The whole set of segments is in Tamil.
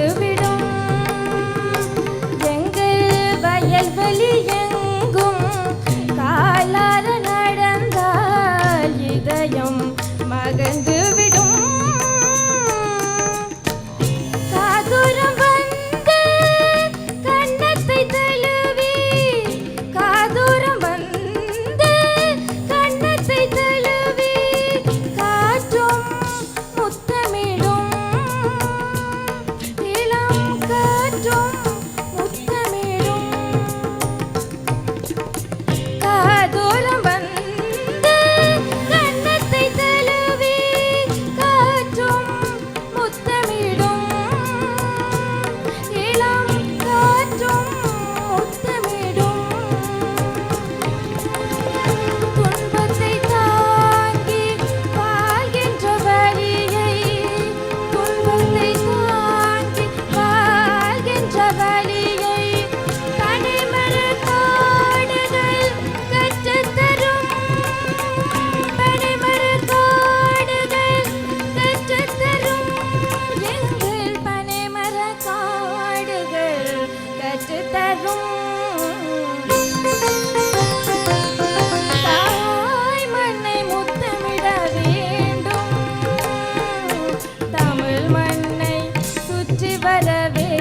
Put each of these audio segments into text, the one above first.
மகிழ்ந்துவிடும். எங்கள் வயல்வெளி எங்கும் காலார நடந்தால் இதயம் மகிழ்ந்துவிடும். காதூரம் வந்து கன்னத்தை தழுவி, காதூரம் வந்து கன்னத்தை தழுவி காற்றும் முத்தமிடும், இளம் காற்றும் முத்தமிடும். காதூரம் வந்து கன்னத்தை தழுவி காற்றும் முத்தமிடும், இளம் காற்றும் முத்தமிடும். துன்பத்தை தாங்கி வாழ்கின்ற வலியை, துன்பத்தை தாங்கி வாழ்கின்ற வலியை பனைமரக் காடுகள் கற்றுத்தரும், பனைமரக் காடுகள் கற்றுத்தரும். எங்கள் பனைமரக் காடுகள் கற்றுத்தரும். தாய் மண்ணை முத்தமிட வேண்டும், தமிழ் மண்ணை சுற்றி வர வேண்டும்.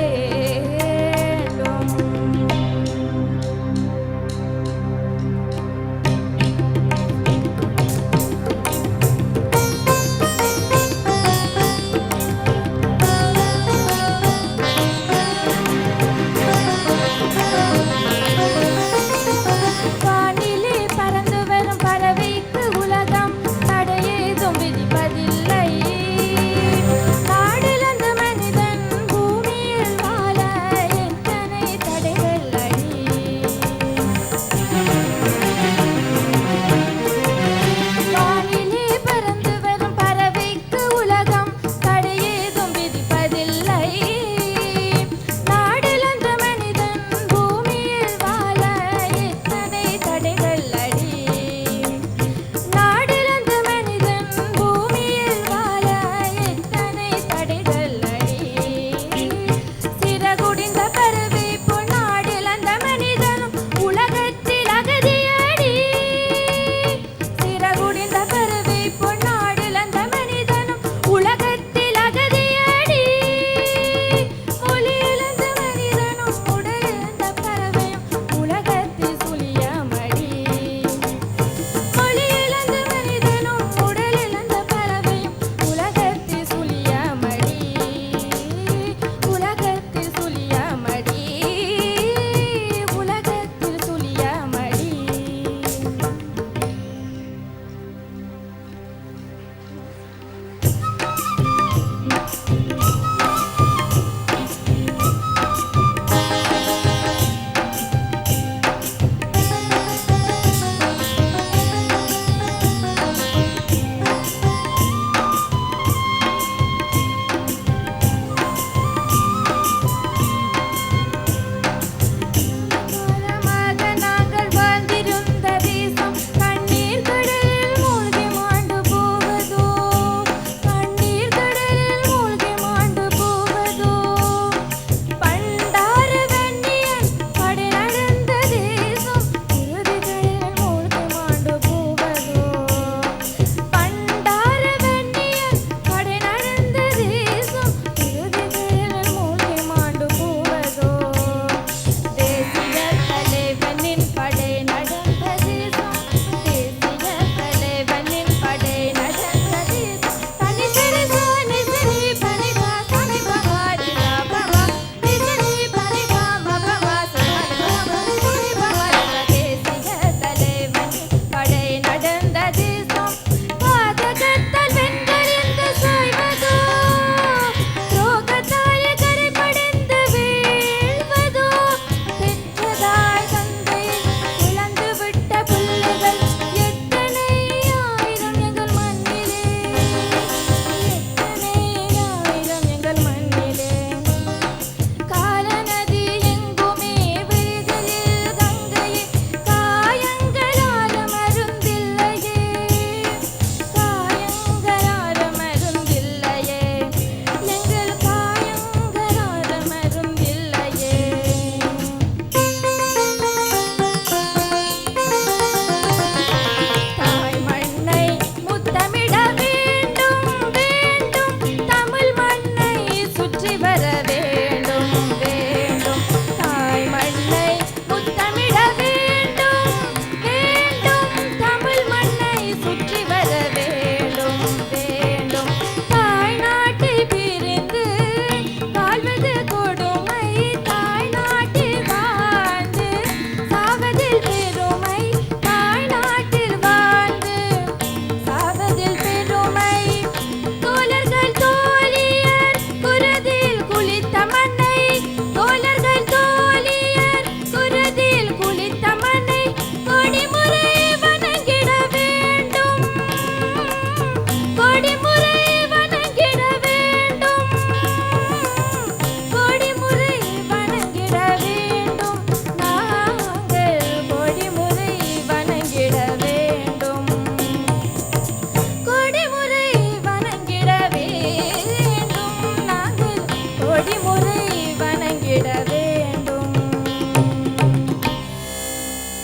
வணங்கிட வேண்டும்.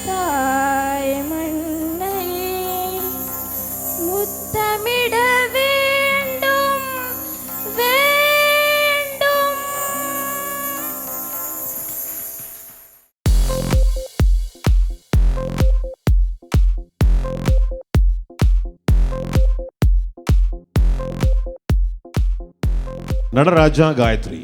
தாய் மண்ணை முத்தமிட வேண்டும் வேண்டும். நடராஜா காயத்ரி.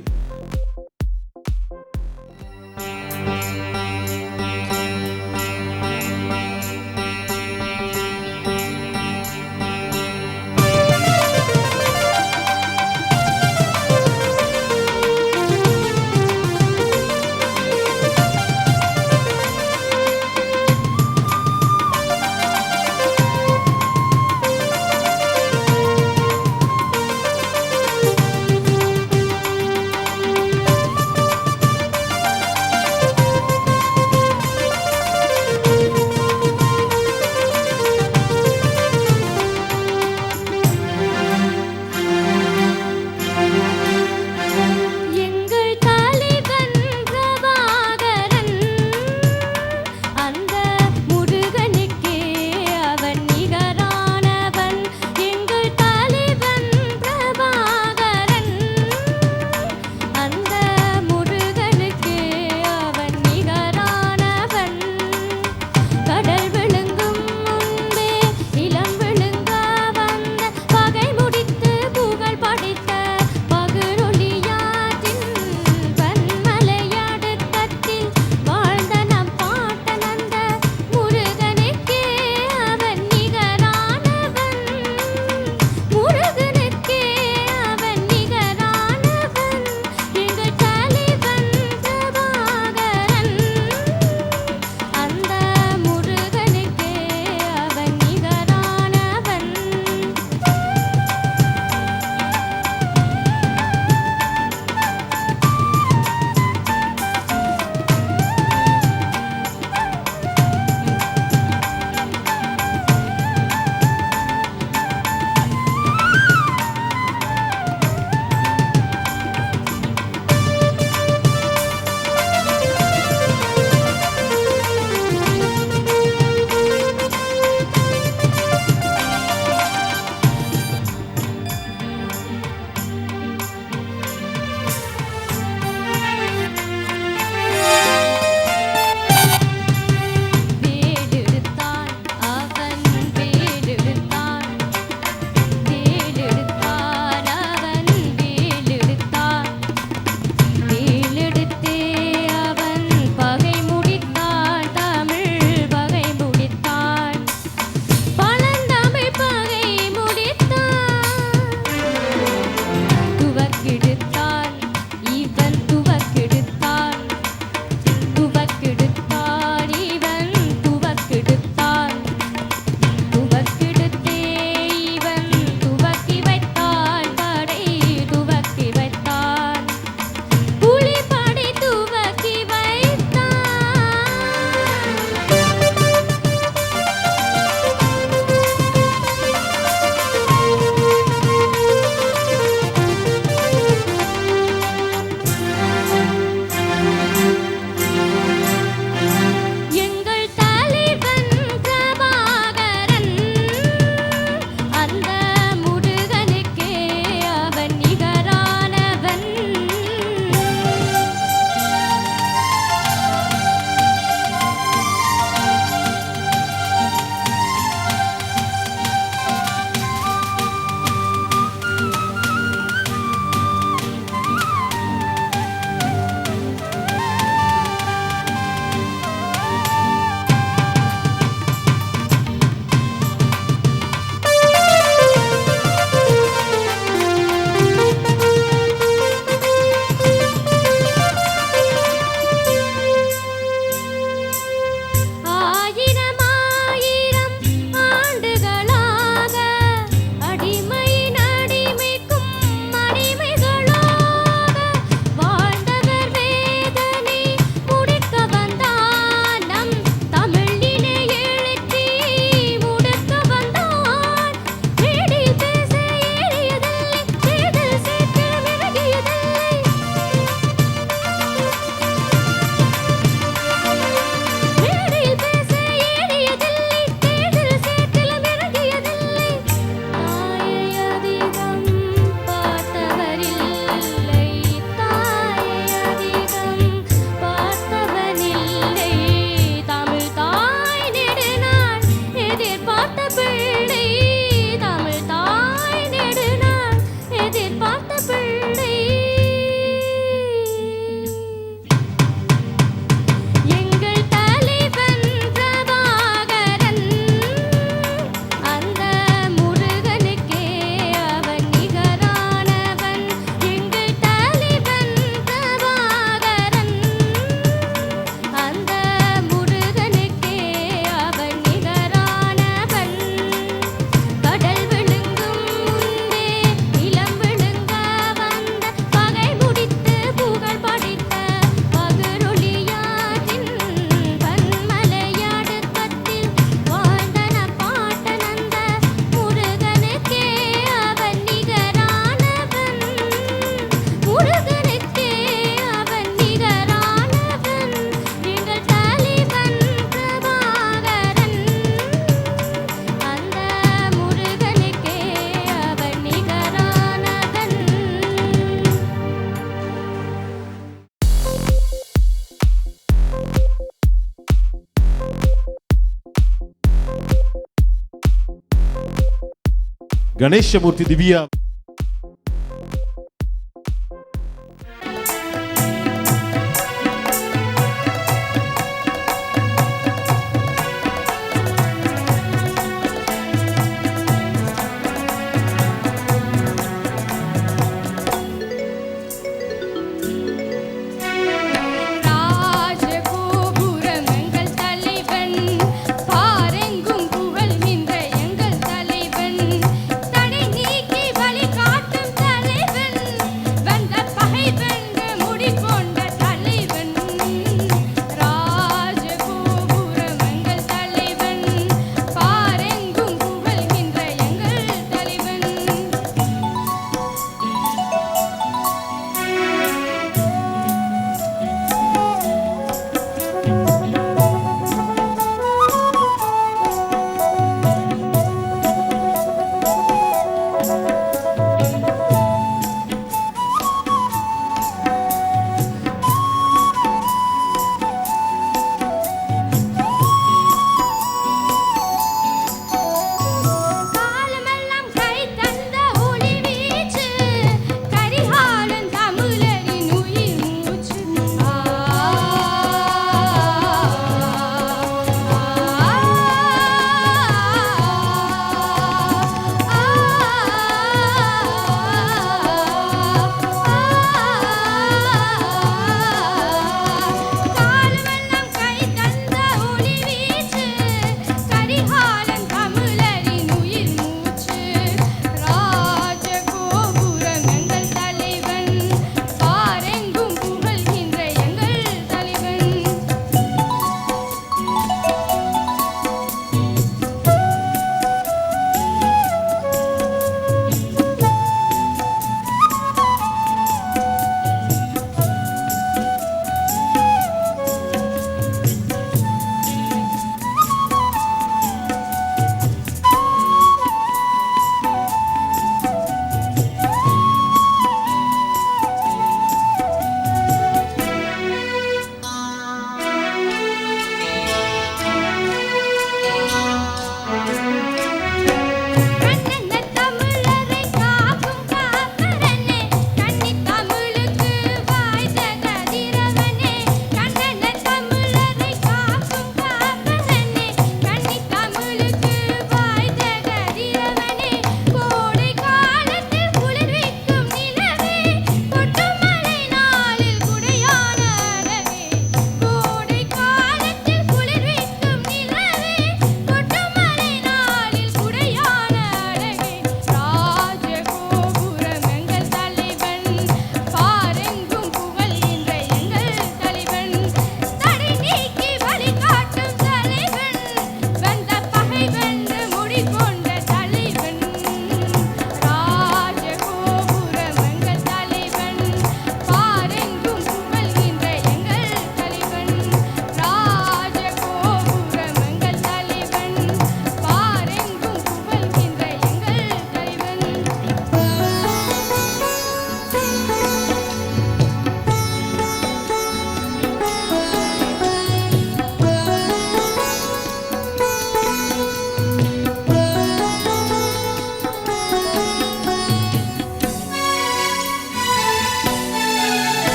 கணேசமூர்த்தி திவ்யா.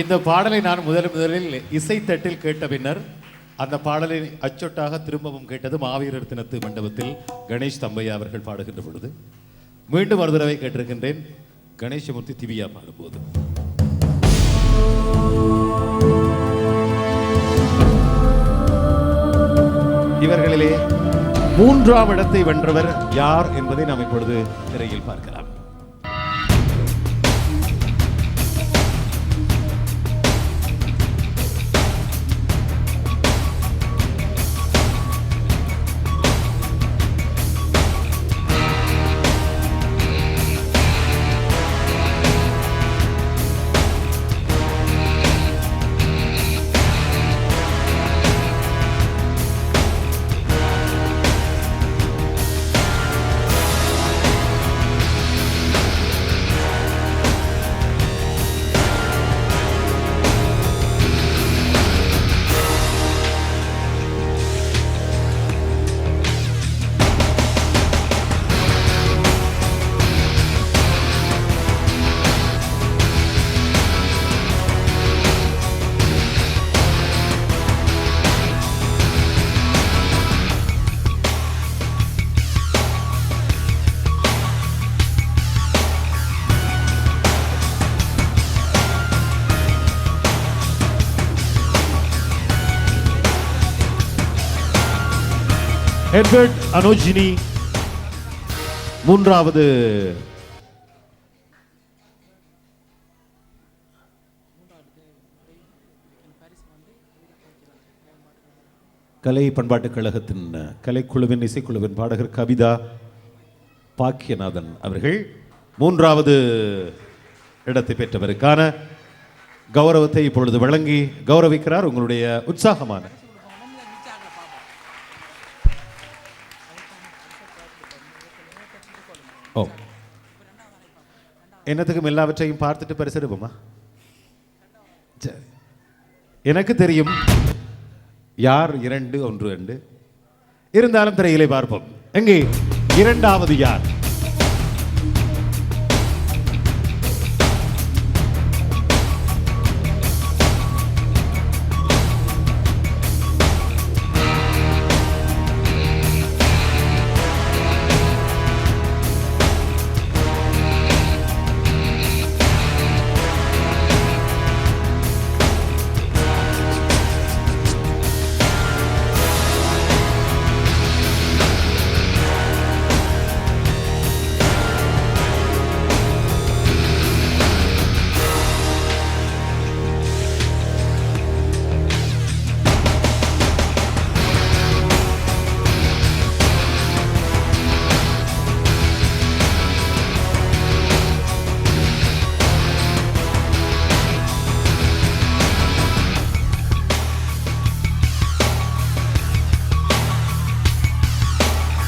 இந்த பாடலை நான் முதலில் இசைத்தட்டில் கேட்ட பின்னர் அந்த பாடலை அச்சொட்டாக திரும்பவும் கேட்டது மாவீரர் தினத்து மண்டபத்தில் கணேஷ் தம்பையா அவர்கள் பாடுகின்ற பொழுது. மீண்டும் ஒரு தடவை கேட்டிருக்கின்றேன் கணேசமூர்த்தி திவ்யா பாடும்போது. இவர்களிலே 3ஆம் இடத்தை வென்றவர் யார் என்பதை நாம் இப்பொழுது திரையில் பார்க்கலாம். எட்வர்ட் அனோஜினி 3வது கலை பண்பாட்டுக் கழகத்தின் கலைக்குழுவின் இசைக்குழுவின் பாடகர் கவிதா பாக்கியநாதன் அவர்கள் 3வது இடத்தை பெற்றவருக்கான கௌரவத்தை இப்பொழுது வழங்கி கௌரவிக்கிறார். உங்களுடைய உற்சாகமான என்னத்துக்கும் எல்லாவற்றையும் பார்த்துட்டு பரிசெடுப்போமா? எனக்கு தெரியும் யார் 2 1 2 இருந்தாலும் திரையிலே பார்ப்போம். எங்கே 2வது யார்?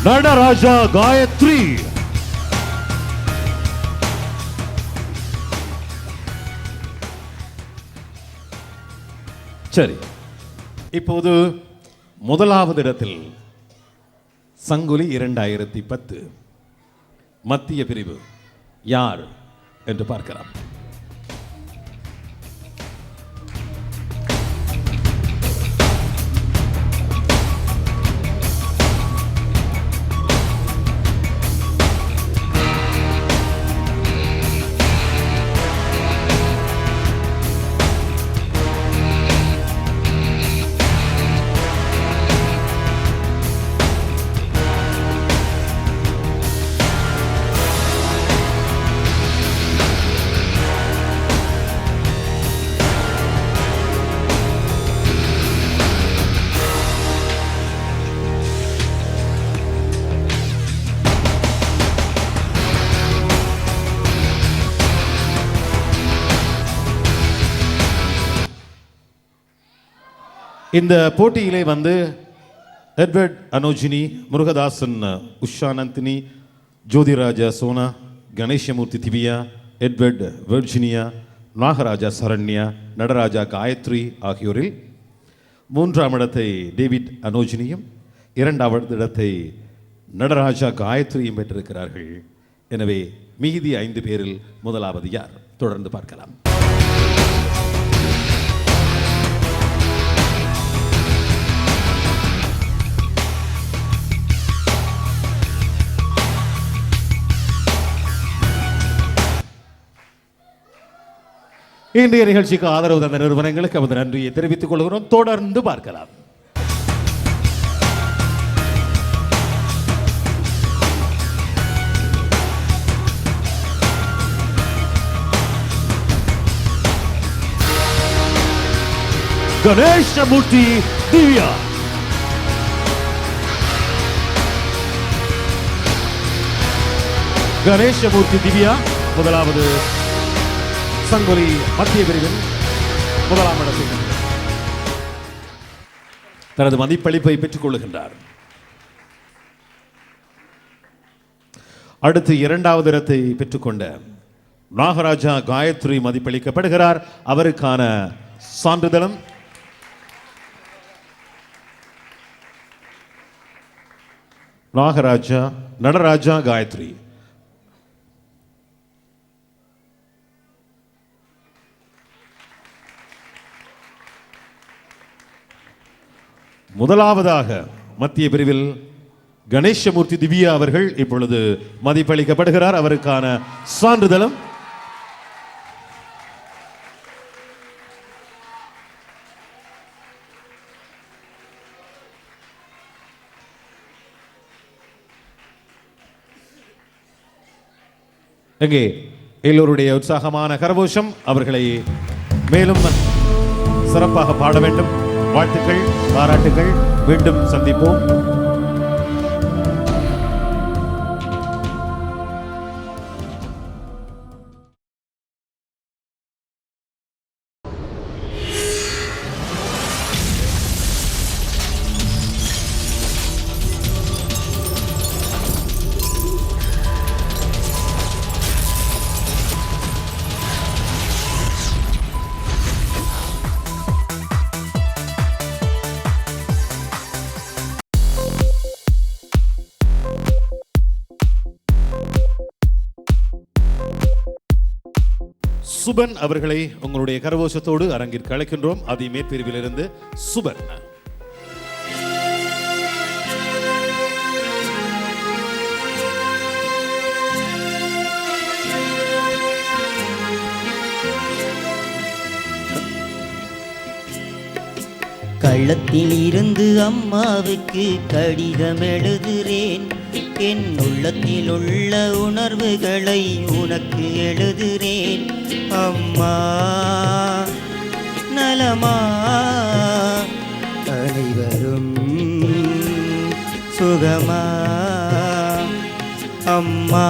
நடராஜா காயத்ரி. சரி, இப்போது 1வது இடத்தில் சங்குலி 2010 மத்திய பிரிவு யார் என்று பார்க்கலாம். இந்த போட்டியிலே வந்து Edward Anojini, Murugadasan Ushanandini, Jothiraja Sona, Ganesamoorthy Divya, Edward Virginia, Nagaraja Saranya, Natarajah Gayathri ஆகியோரில் 3ஆம் இடத்தை டேவிட் அனோஜினியும் 2வது இடத்தை நடராஜா காயத்ரியும் பெற்றிருக்கிறார்கள். எனவே மீதி 5 பேரில் முதலாவது யார்? தொடர்ந்து பார்க்கலாம். இன்றைய நிகழ்ச்சிக்கு ஆதரவு தந்த நிறுவனங்களுக்கு நமது நன்றியை தெரிவித்துக் கொள்கிறோம். தொடர்ந்து பார்க்கலாம். கணேசமூர்த்தி திவ்யா, கணேசமூர்த்தி திவ்யா முதலாவது சங்கொலி மத்திய பிரிவில் முதலாம் இடத்தில் தனது மதிப்பளிப்பை பெற்றுக் கொள்ளுகின்றார். அடுத்து இரண்டாவது இடத்தை பெற்றுக்கொண்ட நாகராஜா காயத்ரி மதிப்பளிக்கப்படுகிறார். அவருக்கான சான்றிதழும் நாகராஜா நடராஜா காயத்ரி. முதலாவதாக மத்திய பிரிவில் கணேசமூர்த்தி திவ்யா அவர்கள் இப்பொழுது மதிப்பளிக்கப்படுகிறார். அவருக்கான சான்றிதழும் எங்கே எல்லோருடைய உற்சாகமான கரகோஷம் அவர்களை மேலும் சிறப்பாக பாட வேண்டும். வாழ்த்துக்கள், பாராட்டுகள். மீண்டும் சந்திப்போம். சுபன் அவர்களை உங்களுடைய கரகோஷத்தோடு அரங்கிற்கு அழைக்கின்றோம். அதி மேற்பிரிவிலிருந்து சுபன். கள்ளத்தில் இருந்து அம்மாவுக்கு கடிதம் எழுதுறேன். என் உள்ளத்தில் உள்ள உணர்வுகளை உனக்கு எழுதுறேன். அம்மா நலமா, அனைவரும் சுகமா. அம்மா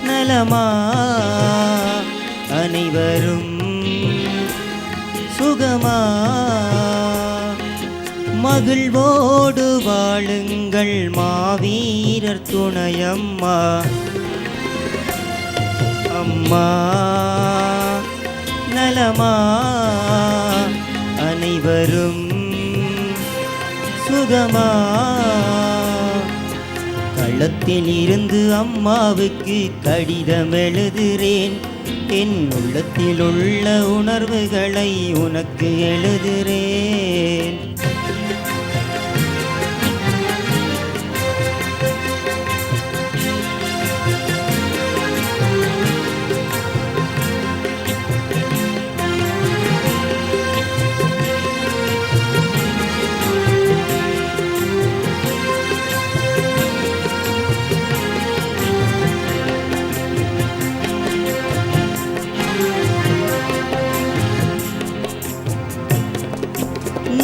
நலமா, அனைவரும் சுகமா. மகிழ்வோடு வாழுங்கள் மாவீரர் துணையம்மா. அம்மா நலமா, அனைவரும் சுகமா. களத்தில் இருந்து அம்மாவுக்கு கடிதம் எழுதுறேன். என் உள்ளத்தில் உள்ள உணர்வுகளை உனக்கு எழுதுறேன்.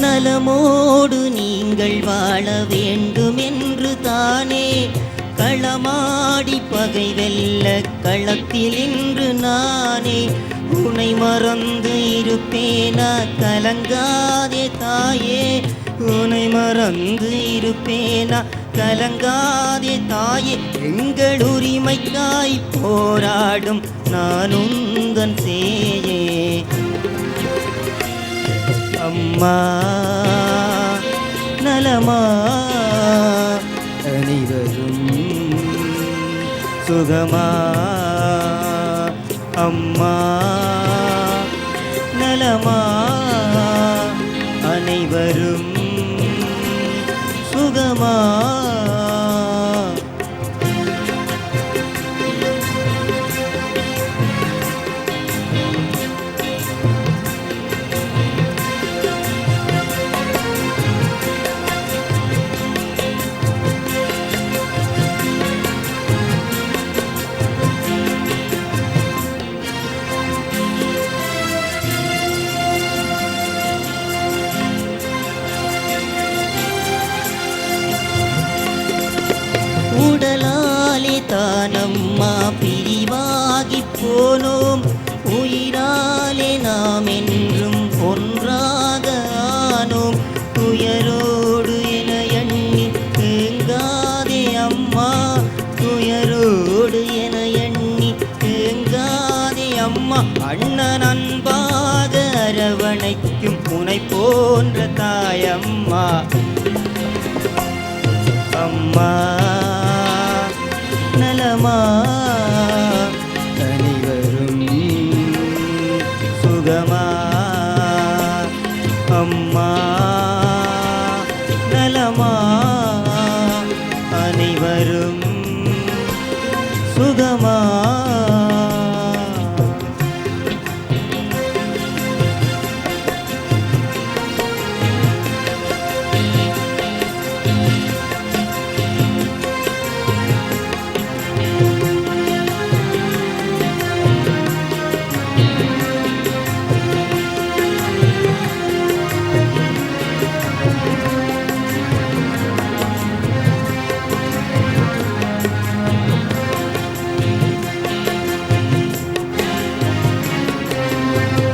நலமோடு நீங்கள் வாழ வேண்டும் என்று தானே களமாடி பகை வெல்ல களத்தில் இன்று நானே. உனை மறந்து இருப்பேனா கலங்காதே தாயே. உனை மறந்து இருப்பேனா கலங்காதே தாயே. எங்கள் உரிமைக்காய் போராடும் நான் உந்தன் சேயே. அம்மா நலமா, அனைவரும் சுகமா. அம்மா நலமா, அனைவரும் சுகமா. உடலாலே தானம்மா பிரிவாகி போனோம், உயிராலே நாம் என்றும் ஒன்றாக ஆனோம். துயரோடு என எண்ணி தேங்காதே அம்மா, துயரோடு என எண்ணி தேங்காதே அம்மா. அண்ணன் அன்பாக அரவணைக்கும் உனை போன்ற தாயம்மா. அம்மா நலமா அனைவரும் சுகமா, அம்மா நலமா அனைவரும் சுகமா.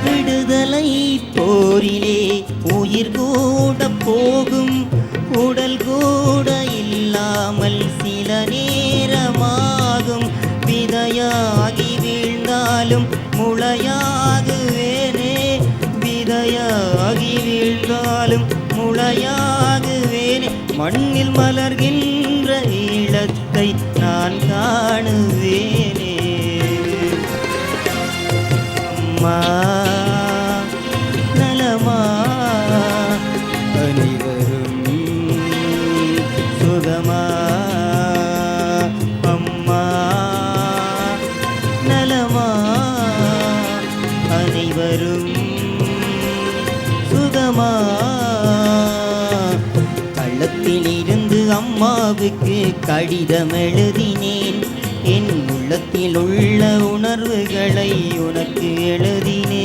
விடுதலை போரிலே உயிர் கூட போகும், உடல் கூட இல்லாமல் சில நேரமாகும். விதையாகி வீழ்ந்தாலும் முளையாகுவேனே, விதையாகி வீழ்ந்தாலும் முளையாகுவேனே. மண்ணில் மலர்கின்ற ஈழத்தை நான் காணுவேனே. அம்மா நலமா அனைவரும் சுகமா, அம்மா நலமா அனைவரும் சுகமா. கள்ளத்திலிருந்து அம்மாவுக்கு கடிதம் எழுதினேன், என் உள்ளத்தில் உள்ள உணர்வுகளை உனக்கு எழுதினே.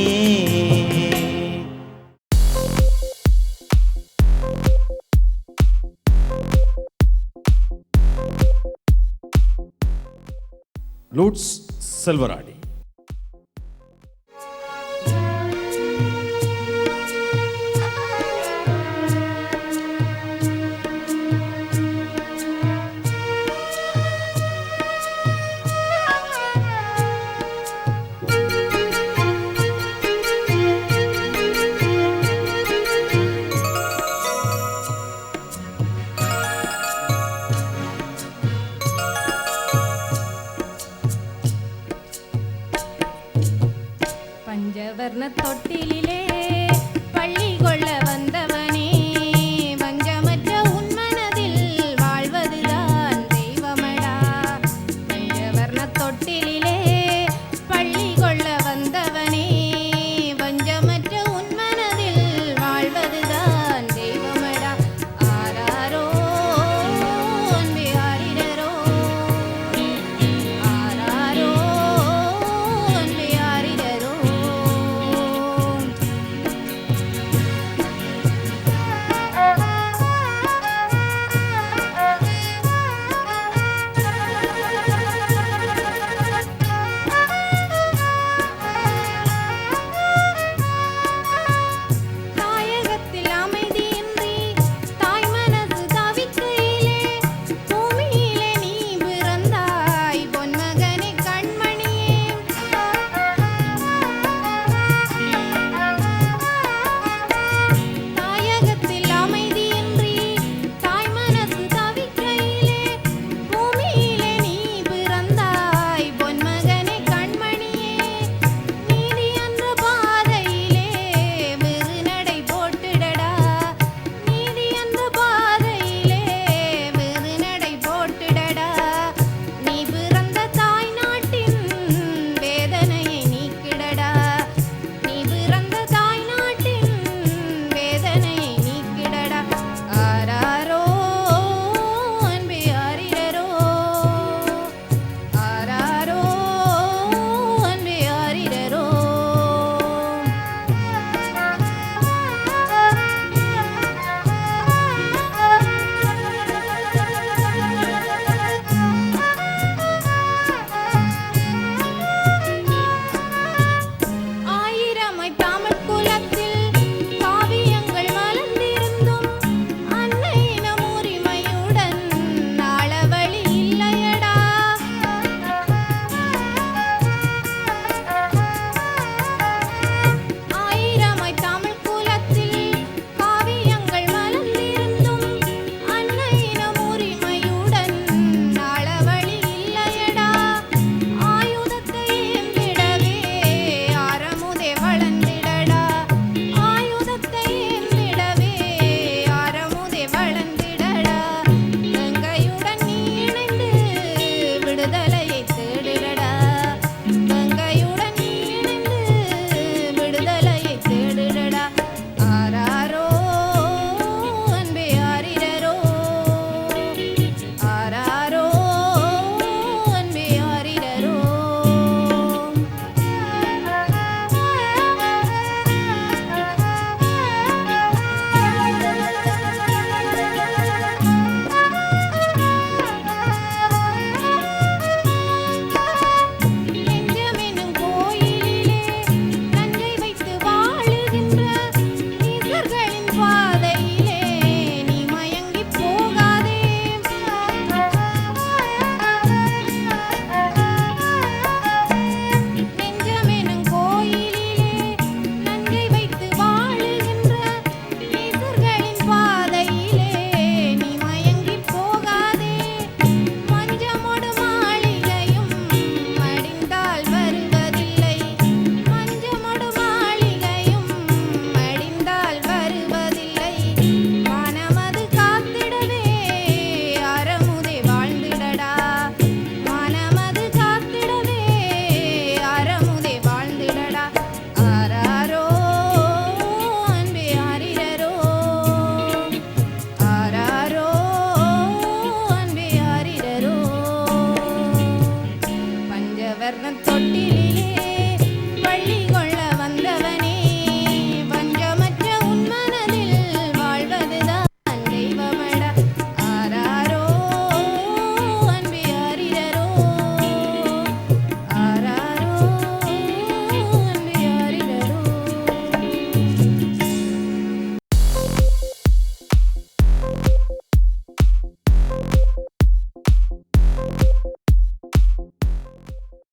லூட்ஸ் செல்வராணி.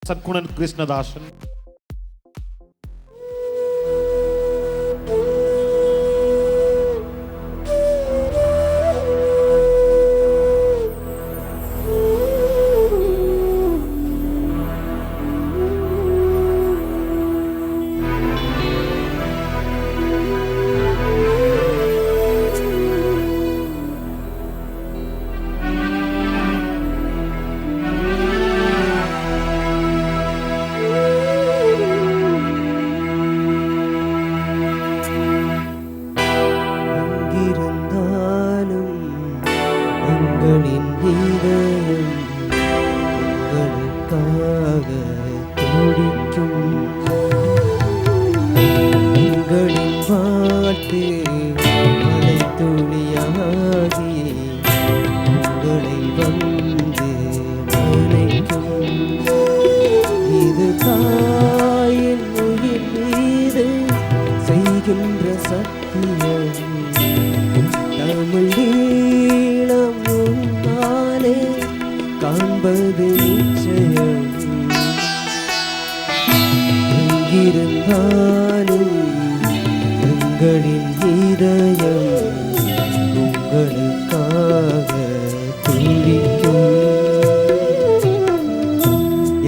சத்குணன் கிருஷ்ணதாசன்.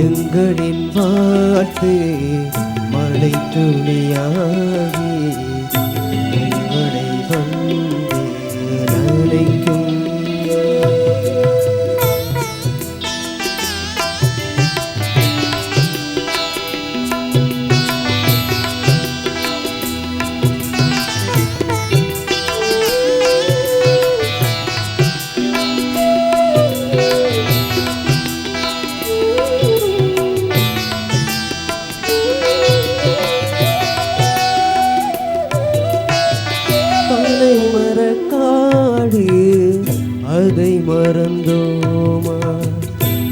எங்களின் பாட்டு மழை துளியாகி உங்களை வந்து நனைக்கும். அதை மறந்தோமா?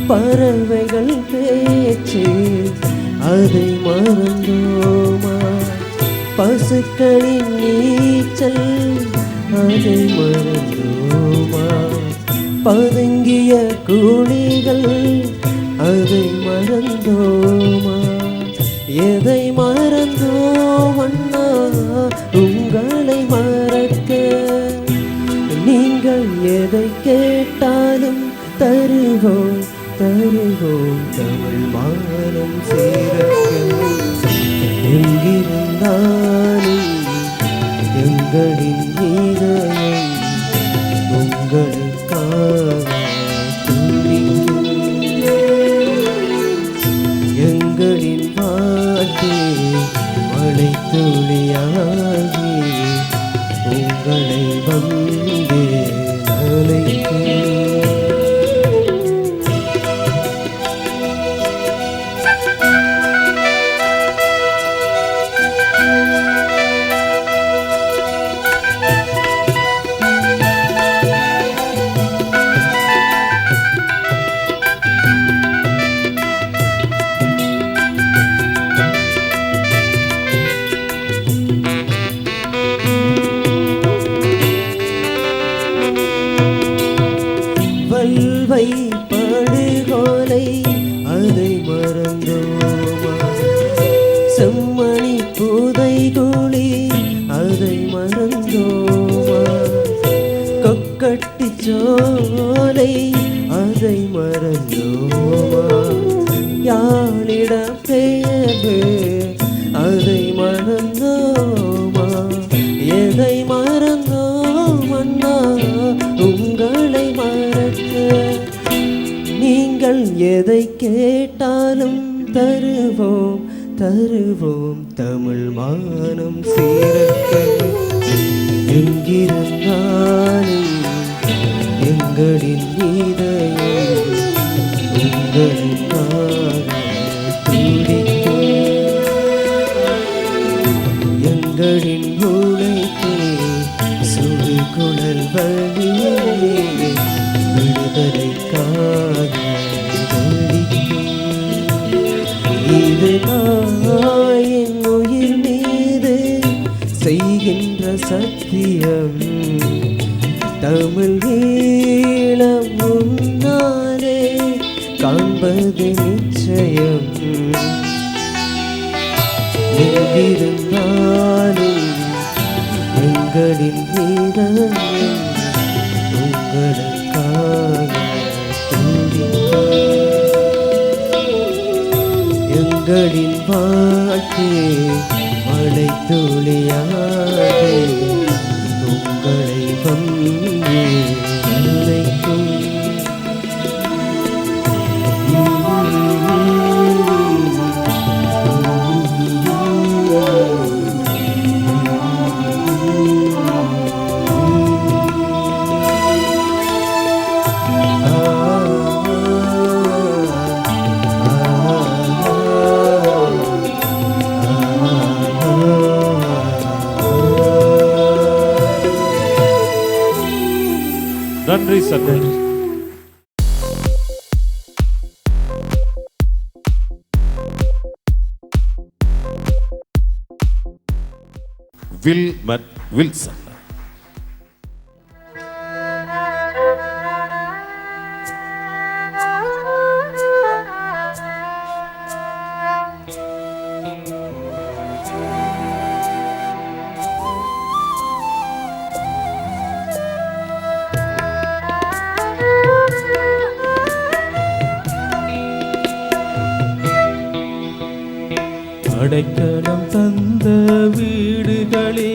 பறவைகள் பேச்சு அதை மறந்தோமா? பசுக்களின் நீச்சல் அதை மறந்தோமா? பதுங்கிய கூலிகள் அதை மறந்தோமா? எதை மறந்தோம் அண்ணா உங்களை மறக்க? நீங்கள் எதை கேட்டாலும் தருவோம் தருவோம் தமிழ் மானம் சேரக்க. எங்கிருந்தாலும் எங்களின் இதயம் உங்களுக்காக துடிக்கும். எங்களின் பாட்டு மழை துளியாகி உங்களை வந்து நனைக்கும். வல்வை படுகோலை அதை மறந்தோமா? செம்மணி பூதை கூலி அதை மறந்தோமா? கொக்கட்டி சோலை அதை மறந்தோமா? யாழிட பெயர்வு அதை மறந்தோமா? எதை மறந்தோம் அண்ணா உங்களை மறக்க? நீங்கள் எதை கேட்டாலும் தருவோம் தருவோம் தமிழ் மானம் சீரக்க. எங்கிருந்தாலும் எங்களின் இதயம் உங்களுக்காக துடிக்கும். எங்களின் உழைப்பே சுடுகுழல் வழியே விடுதலைக்காக துடிக்கும். இது தாயின் உயிர் மீது செய்கின்ற சத்தியம். தமிழ் ஈழம் முன்னாலே காண்பது நிச்சயம். எங்கிருந்தாலும் எங்களின் வீரம் உங்களுக்காக துடிக்கும். எங்களின் வாழ்க்கை மழை துளியாக உங்களை வந்து அழைக்கும். நன்றி சகோதரி. வில்சன் அடைக்கலம் தந்த வீடுகளே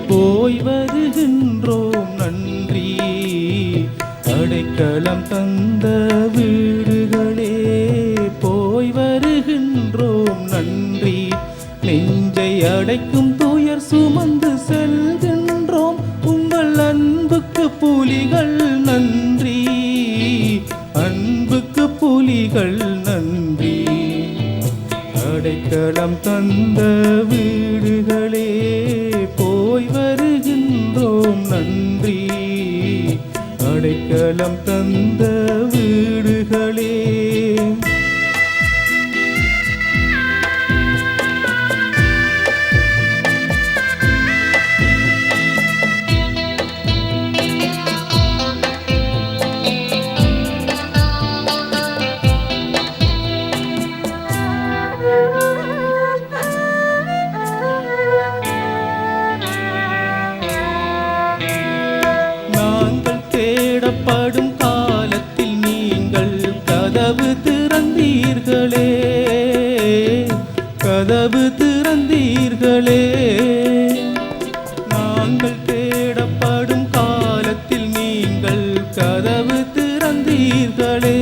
போய் வருகின்றோம் நன்றி. அடைக்கலம் தந்த வீடுகளே போய் வருகின்றோம் நன்றி. நெஞ்சை அடைக்கும் துயர் சுமந்து செல்கின்றோம் உங்கள் அன்புக்கு புலிகள் நன்றி. அன்புக்கு புலிகள் நன்றி. அடைக்கலம் தந்த வீடுகளே போய் வருகின்றோம் நன்றி. அடைக்கலம் தந்த வீடுகளே. தேடப்படும் காலத்தில் நீங்கள் கதவு திறந்தீர்களே. கதவு திறந்தீர்களே. நாங்கள் தேடப்படும் காலத்தில் நீங்கள் கதவு திறந்தீர்களே.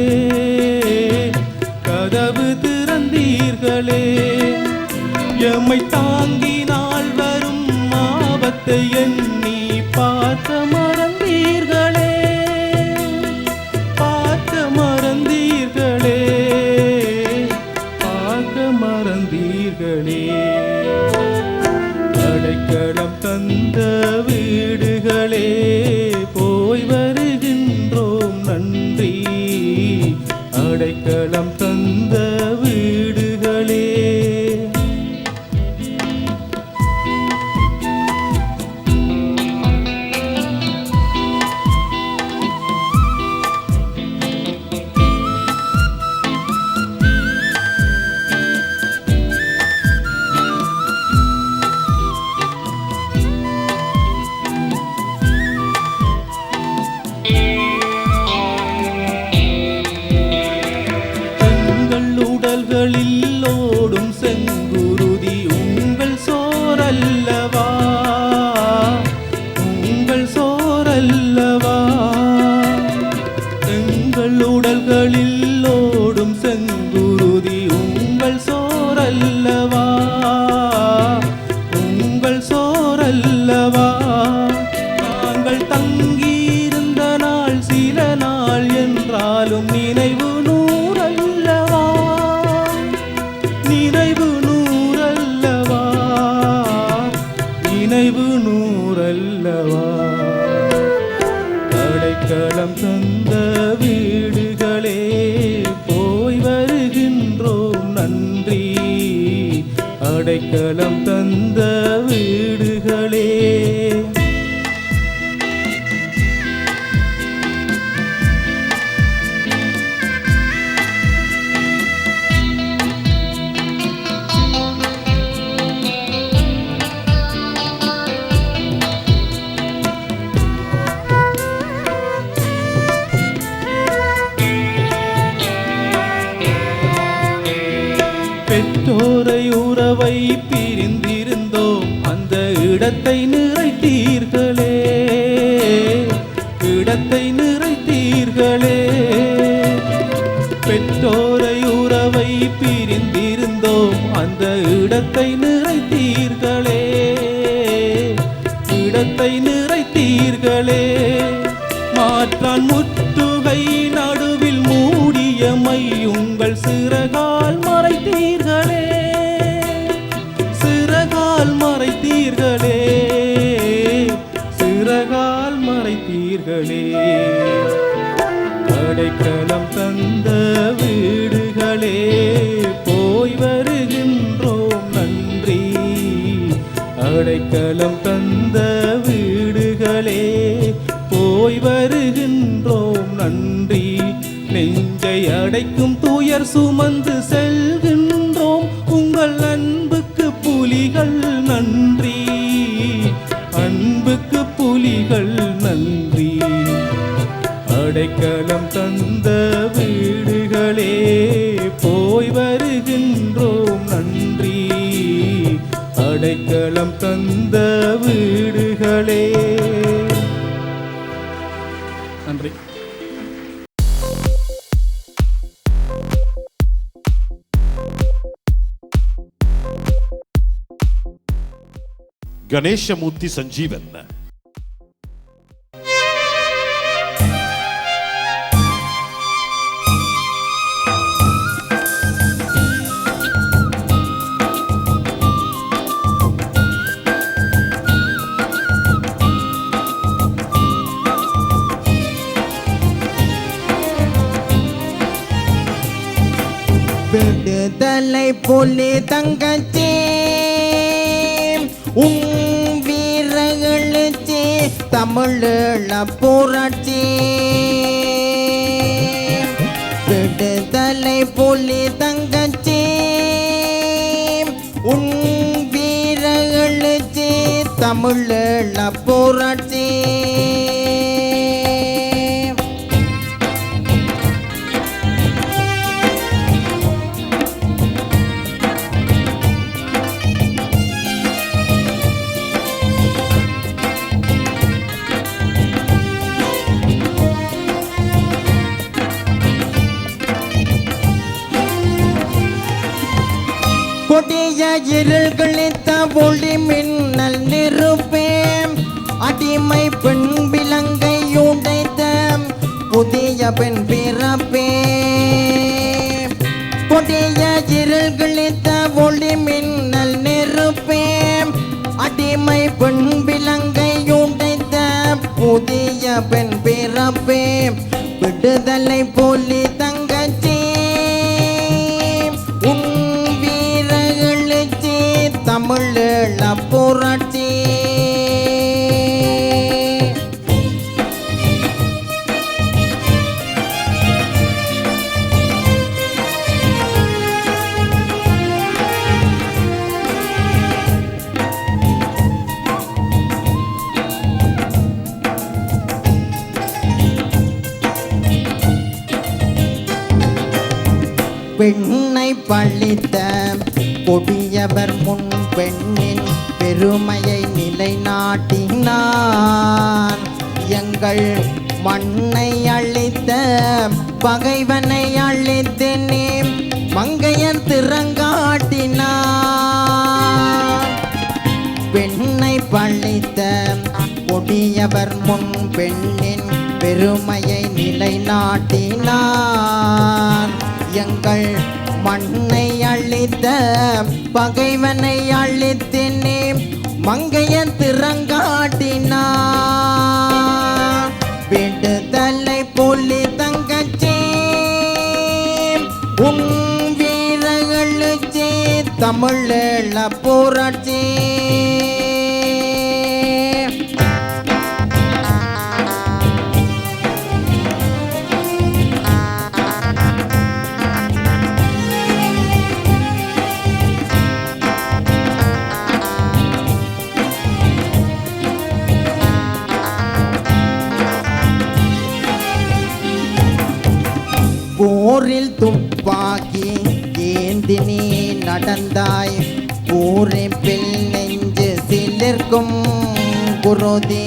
கதவு திறந்தீர்களே. எம்மை தாங்கினால் வரும் ஆபத்தை எண்ணி பார்க்க மறந்தீர்களே. பார்க்க மறந்தீர்களே. பார்க்க மறந்தீர்களே. அடைக்கலம் தந்த வீடுகளே போய் வருகின்றோம் நன்றி. அடைக்கலம் தந்த வீடுகளே. உடல்களில் ஓடும் செங்குருதி உங்கள் சோரல்லவா. உங்கள் சோரல்லவா. எங்கள் உடல்களில் ஓடும் செங்குருதி உங்கள் சோரல்லவா. உங்கள் சோரல்லவா. நாங்கள் தங்கியிருந்த நாள் சில நாள் என்றாலும் நினைவு நூறல்லவா. நினைவு நூறல்லவா. நினைவு நூறல்லவா. அடைக்கலம் தந்த வீடுகளே போய் வருகின்றோம் நன்றி. அடைக்கலம் தந்த வீடுகளே. உறவை பிரிந்திருந்தோம் அந்த இடத்தை நிறைத்தீர்களே, இடத்தை நிறைத்தீர்களே. பெற்றோரை உறவை பிரிந்திருந்தோம் அந்த இடத்தை நிறைத்தீர்களே, இடத்தை நிறைத்தீர்களே. மாற்றான் முற்றுகை நடுவில் மூடியமை உங்கள் சிறகால் மறைத்தீர்களே, சிறகால் மறைத்தீர்களே, சிறகால் மறைத்தீர்களே. அடைக்கலம் தந்த வீடுகளே போய் வருகின்றோம் நன்றி, அடைக்கலம் தந்த வீடுகளே போய் வருகின்றோம் நன்றி. நெஞ்சை அடைக்கும் துயர் சுமந்து செல்கின்றோம் உங்கள் அன்புக்கு புலிகள் நன்றி, அன்புக்கு புலிகள் நன்றி. அடைக்கலம் தந்த வீடுகளே போய் வருகின்றோம் நன்றி, அடைக்கலம் தந்த வீடுகளே. நன்றி. ಗಣೇಶಮೂರ್ತಿ ಸಂಜೀವನ್. விடுதலை புலி தங்கச்சி வீரர்களுச்சி தமிழீழ புரட்சி. விடுதலை புலி தங்கச்சி வீரர்களுச்சி தமிழீழ புரட்சி. கொடிய இருள்களித்த ஒளி மின்னல் நிருப்பேன் அடிமை பெண் விலங்கை உடைத்த புதிய பெண் பிறப்பே. கொடிய இருள்களித்த ஒளி மின்னல் நிருப்பேன் அடிமை பெண் விலங்கை உடைத்த புதிய பெண் பிறப்பே. விடுதலை புலி தங்கச்சி தமிழீழ புரட்சி. பெண்ணை பழித்த கொடியவர் முன் பெண்ணின் பெருமையை நிலைநாட்டினார். எங்கள் மண்ணை அழித்த பகைவனை அழித்து நீ மங்கையன் திறங்காட்டினார். பெண்ணை பழித்த கொடியவர் முன் பெண்ணின் பெருமையை நிலைநாட்டினார். எங்கள் மண்ணை அழித்த பகைவனை அழித்து நீ மங்கையன் திறங்காட்டினார். விடுதலை புலி தங்கச்சி வீரர்களுச்சி தமிழீழ புரட்சி. போரில் துப்பாக்கி ஏந்தி நீ நடந்தாய் பூரிப்பில் நெஞ்சு சிலிர்க்கும் குருதி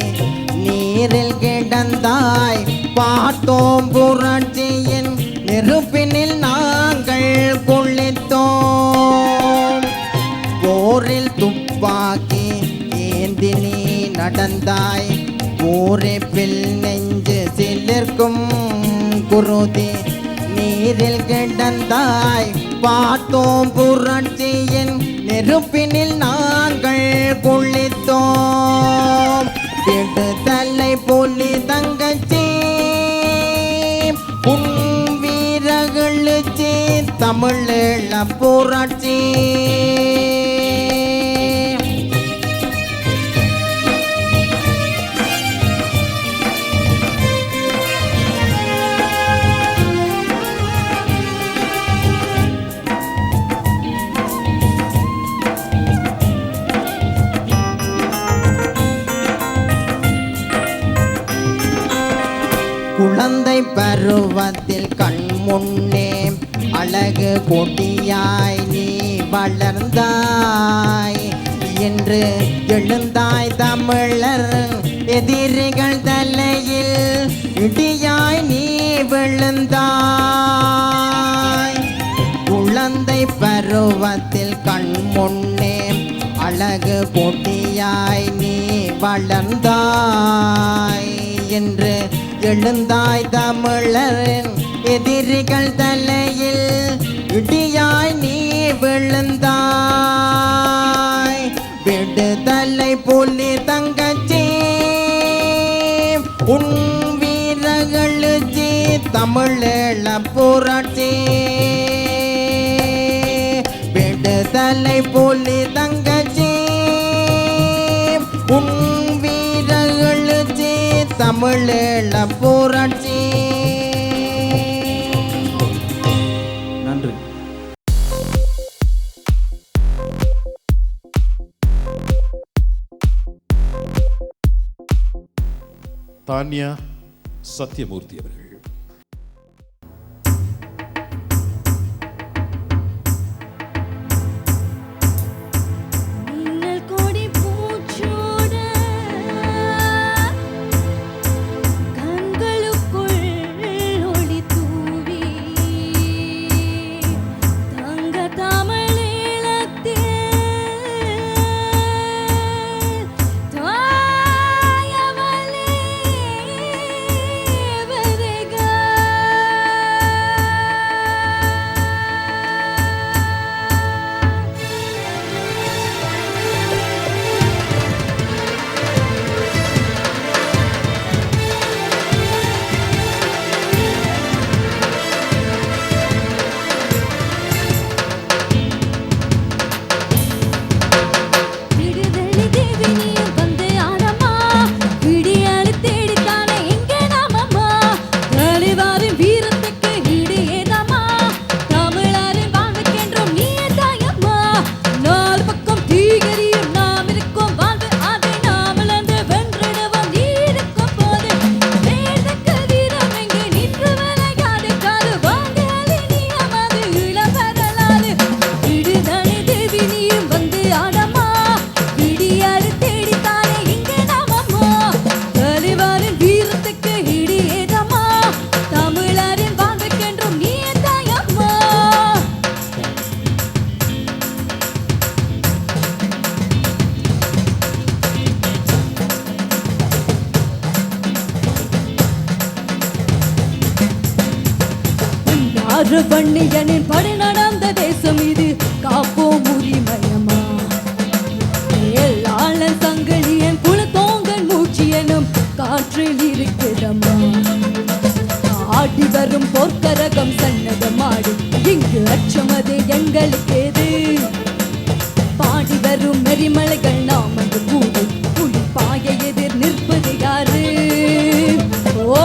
நீரில் கிடந்தாய் பார்த்தோம் புரட்சியின் நெருப்பினில் நாங்கள் குளித்தோம் போரில் துப்பாக்கி ஏந்தி நீ நடந்தாய் பூரிப்பில் நெஞ்சு சிலிர்க்கும் குருதி நீரில் கிடந்தாய் பார்த்தோம் புரட்சியின் நெருப்பினில் நாங்கள் குளித்தோம் விடுதலை புலி தங்கச்சி உன் வீரர்களுச்சி தமிழீழ புரட்சி குழந்தை பருவத்தில் கண் முன்னே அழகு கொடியாய் நீ வளர்ந்தாய் என்று எழுந்தாய் தமிழர் எதிரிகள் தலையில் இடியாய் நீ விழுந்தாய் குழந்தை பருவத்தில் கண் முன்னே அழகு கொடியாய் நீ வளர்ந்தாய் என்று எழுந்தாய் தமிழரின் எதிரிகள் தலையில் இடியாய் நீ விழுந்தாய் விடுதலை புலி தங்கச்சி உன் வீரர்களுச்சி தமிழீழ புரட்சி விடுதலை புலி தங்கச்சி உன் வீரர்களுச்சி தமிழீழ புரட்சி. நன்றி. தான்யா சத்யமூர்த்தி அவர்கள். வன்னியனின் படை நடந்த தேசம் இது காப்போம் உரிமயமா எல்லாளன் சங்கிலியன் குலத்தோங்கன் மூச்சியனும் காற்றில் இருக்குதம்மா ஆடி வரும் போர்க்கரகம் சன்னதமாடி இங்கு அச்சமது எங்களுக்கு எது பாடி வரும் மெரிமலைகள் நாம் அங்கு கூடு புலி பாய எதிர் நிற்பது யாரு ஓ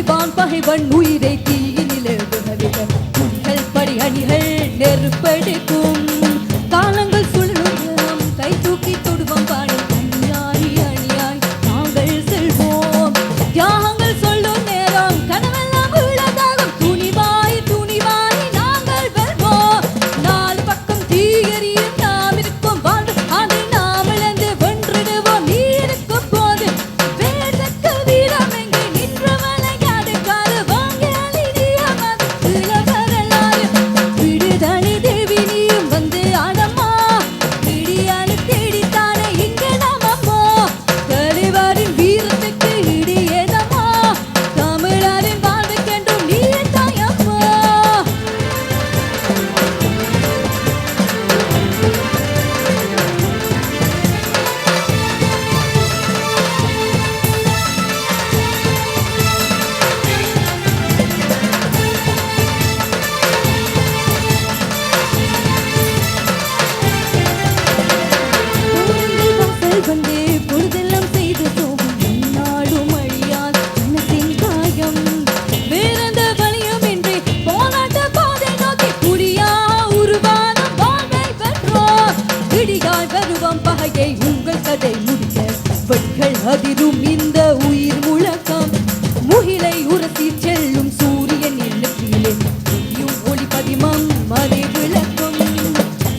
பழிவான் பகைவன் உயிரை தீயினிலே விழவிட புலிகள் படை அணிகள் நெருப்பெடுக்கும் காலங்கள் சுழலும் கை தூக்கி தொடுவோம் பாடும் அணியாய் அணியாய் நாங்கள் செல்வோம் தியாகங்கள் சொல்லும் நேரம் கனவெல்லாம் உள்ளதாகும் துணிவாய் துணிவாய் நாங்கள் வெல்வோம் நாலு பக்கம் தீயறியும் நாம் இருக்கும் வாழ்வு அதை நாம் இழந்து வென்றிடுவோம் நீ இருக்கும் போது வேதற்கு வீரம் எங்கே நின்று விளையாடு காது வாங்கி அழிதியமது வரலாறு விடுதலை தேவி நீயும் வந்து ஆடம்மா விடியானு தேடித்தானே இங்கே நாமம்மோ தலைவரின் வீரத்துக்கு இடியேதம்மா தமிழரின் வாழ்வுக்கென்றும் நீயே தாயம்மா வாசல் வந்தே பொழுதெல்லாம் செய்து போகும் நாடும் அழியாத மனத்தின் காயம் வேறெந்த வழியும் இன்றி போராட்ட பாதை நோக்கி புரியா உருவான வாழ்வை பெற்றோர் இடியாய் வருவம் பகையை உங்கள் கதை முடிக்க பெண்கள் அதிரும் இந்த உயிர் முழக்கம் முகிலை உரசி செல்லும் சூரியன் நெற்றியிலே ஒளி பதிமம் மறை விளக்கும்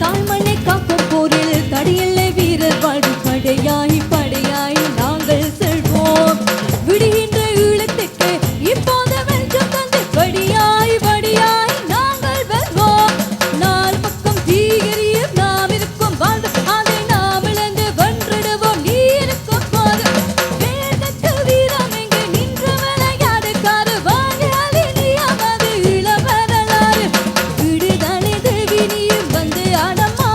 தாய்மண்ணை காக்கும் போரில் தடையில்லை வீரர் வாழ்வு படையாய் படையாய் நாங்கள் செல்வோம் விடுகின்ற ஈழத்துக்கு இப்போது வெல்லும் தந்து வடியாய் வடியாய் நாங்கள் வெல்வோம் நாலு பக்கம் தீயறியும் நாம் இருக்கும் வாழ்வு அதை நாம் இழந்து வென்றிடுவோம் நீ இருக்கும் போது வேதத்து வீரம் எங்கே நின்று விளையாடு காரு வாங்கி அழிதியமது இளவரலாறு விடுதலை தேவி நீயும் வந்து ஆடம்மா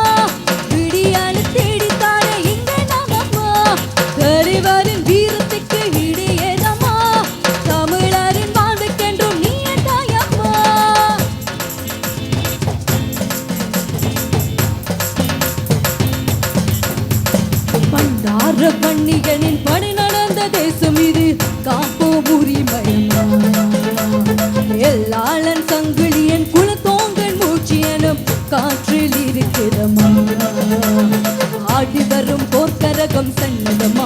விடியானு தேடித்தானே இங்கே நாமம்மா தலைவரின் வீரத்துக்கு இடியேதம்மா தமிழரின் வாழ்வுக்கென்றும் நீயே தாயம்மா பண்டார பண்டிகனின் படை நடந்த தேசம் இது காப்போம் உரிமையம்மா எல்லாளன் சங்கிலியன் குலத்தோங்கன் மூச்சியனும் காற்றில் இருக்கிறம்மா ஆடி வரும் போர்க்கரகம் சன்னதம்